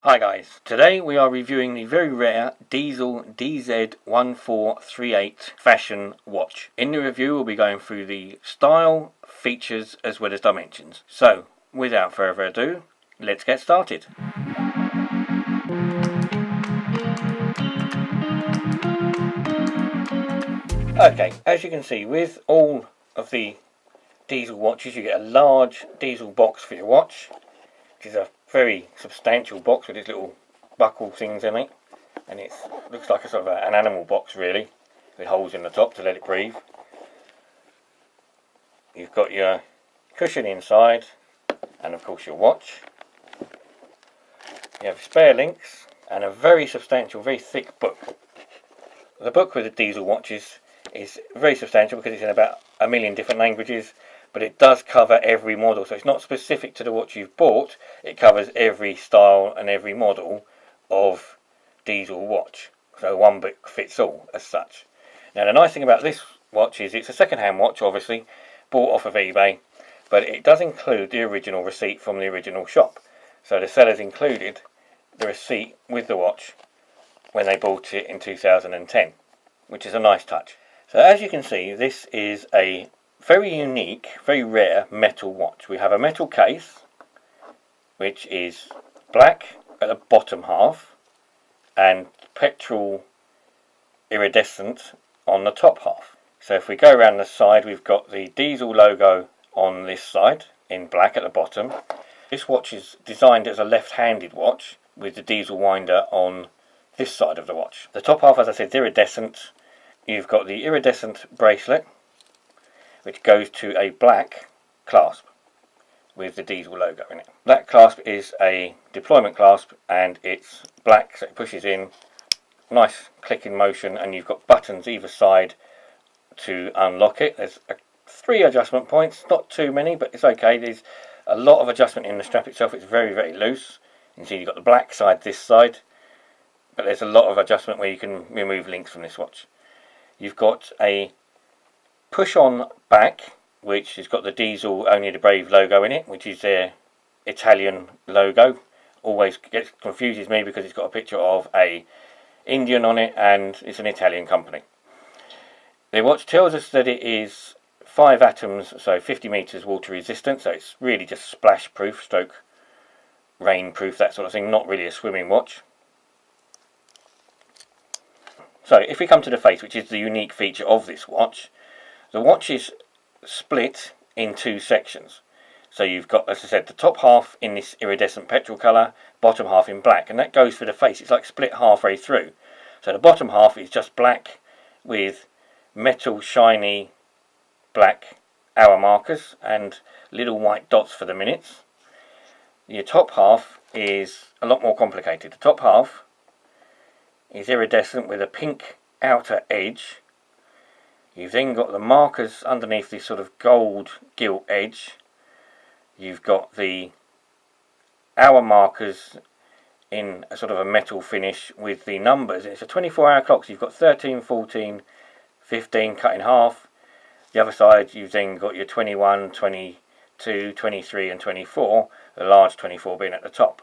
Hi guys, today we are reviewing the very rare Diesel DZ1348 fashion watch. In the review we'll be going through the style, features as well as dimensions. So without further ado, let's get started. Okay, as you can see, with all of the Diesel watches you get a large Diesel box for your watch, which is a very substantial box with its little buckle things in it, and it looks like a sort of an animal box really, with holes in the top to let it breathe. You've got your cushion inside, and of course your watch. You have spare links and a very substantial, very thick book. The book with the Diesel watches is very substantial because it's in about 1 million different languages, but it does cover every model, so it's not specific to the watch you've bought. It covers every style and every model of Diesel watch, so one book fits all as such. Now the nice thing about this watch is it's a second-hand watch, obviously bought off of eBay, but it does include the original receipt from the original shop, so the sellers included the receipt with the watch when they bought it in 2010, which is a nice touch. So as you can see, this is a very unique, very rare metal watch. We have a metal case, which is black at the bottom half and petrol iridescent on the top half. So if we go around the side, we've got the Diesel logo on this side in black at the bottom. This watch is designed as a left-handed watch with the Diesel winder on this side of the watch. The top half, as I said, is iridescent. You've got the iridescent bracelet, which goes to a black clasp with the Diesel logo in it. That clasp is a deployment clasp and it's black, so it pushes in, nice clicking motion, and you've got buttons either side to unlock it. There's 3 adjustment points, not too many, but it's okay. There's a lot of adjustment in the strap itself. It's very, very loose. You can see you've got the black side this side, but there's a lot of adjustment where you can remove links from this watch. You've got a push-on back, which has got the Diesel Only the Brave logo in it, which is their Italian logo. Always confuses me because it's got a picture of a Indian on it and it's an Italian company. The watch tells us that it is 5 atoms, so 50 meters water resistant, so it's really just splash proof, stroke rain proof, that sort of thing, not really a swimming watch. So if we come to the face, which is the unique feature of this watch, the watch is split in 2 sections. So you've got, as I said, the top half in this iridescent petrol colour, bottom half in black, and that goes for the face. It's like split halfway through. So the bottom half is just black with metal shiny black hour markers and little white dots for the minutes. Your top half is a lot more complicated. The top half is iridescent with a pink outer edge. You've then got the markers underneath this sort of gold gilt edge. You've got the hour markers in a sort of a metal finish with the numbers. It's a 24-hour clock, so you've got 13, 14, 15 cut in half. The other side you've then got your 21, 22, 23 and 24, the large 24 being at the top.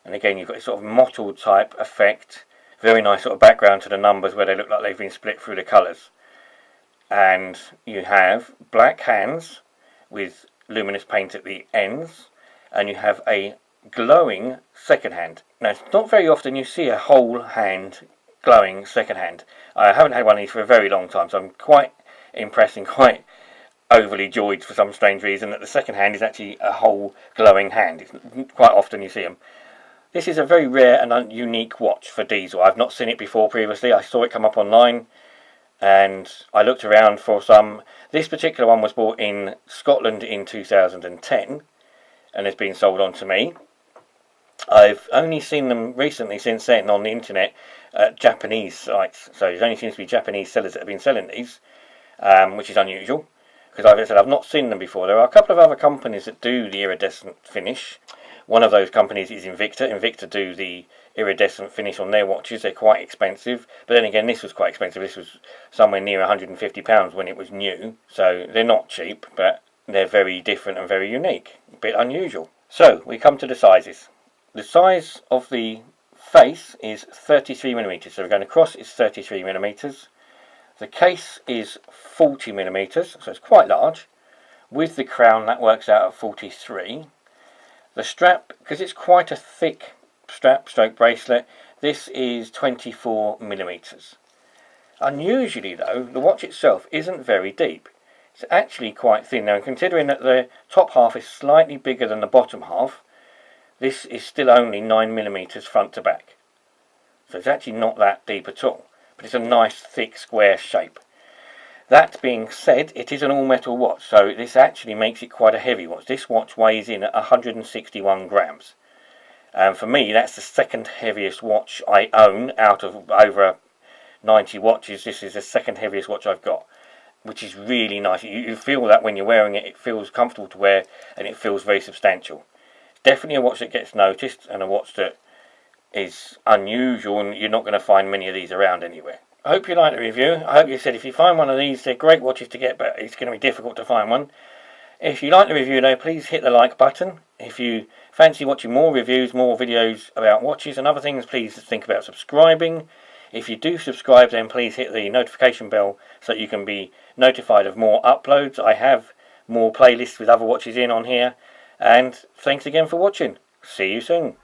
And again you've got this sort of mottled type effect. Very nice sort of background to the numbers where they look like they've been split through the colours. And you have black hands with luminous paint at the ends, and you have a glowing second hand. Now it's not very often you see a whole hand glowing second hand. I haven't had one of these for a very long time, so I'm quite impressed and quite overly joyed for some strange reason that the second hand is actually a whole glowing hand. It's quite often you see them. This is a very rare and unique watch for Diesel. I've not seen it before previously. I saw it come up online and I looked around for some. This particular one was bought in Scotland in 2010 and has been sold on to me. I've only seen them recently since then on the internet at Japanese sites. So there only seems to be Japanese sellers that have been selling these, which is unusual because, as I said, I've not seen them before. There are a couple of other companies that do the iridescent finish. One of those companies is Invicta. Invicta do the iridescent finish on their watches. They're quite expensive, but then again this was quite expensive. This was somewhere near £150 when it was new, so they're not cheap, but they're very different and very unique, a bit unusual. So we come to the sizes. the size of the face is 33mm, so we're going across, it's 33mm. The case is 40mm, so it's quite large. With the crown, that works out at 43. The strap, because it's quite a thick strap stroke bracelet, this is 24mm. Unusually though, the watch itself isn't very deep. It's actually quite thin. Now, considering that the top half is slightly bigger than the bottom half, this is still only 9mm front to back. So it's actually not that deep at all. But it's a nice thick square shape. That being said, it is an all-metal watch, so this actually makes it quite a heavy watch. This watch weighs in at 161 grams. And for me, that's the second heaviest watch I own out of over 90 watches. This is the second heaviest watch I've got, which is really nice. You feel that when you're wearing it, it feels comfortable to wear and it feels very substantial. It's definitely a watch that gets noticed and a watch that is unusual, and you're not going to find many of these around anywhere. I hope you liked the review. I hope you said if you find one of these, they're great watches to get, but it's going to be difficult to find one. If you like the review though, please hit the like button. If you fancy watching more reviews, more videos about watches and other things, please think about subscribing. If you do subscribe, then please hit the notification bell so that you can be notified of more uploads. I have more playlists with other watches in on here. And thanks again for watching. See you soon.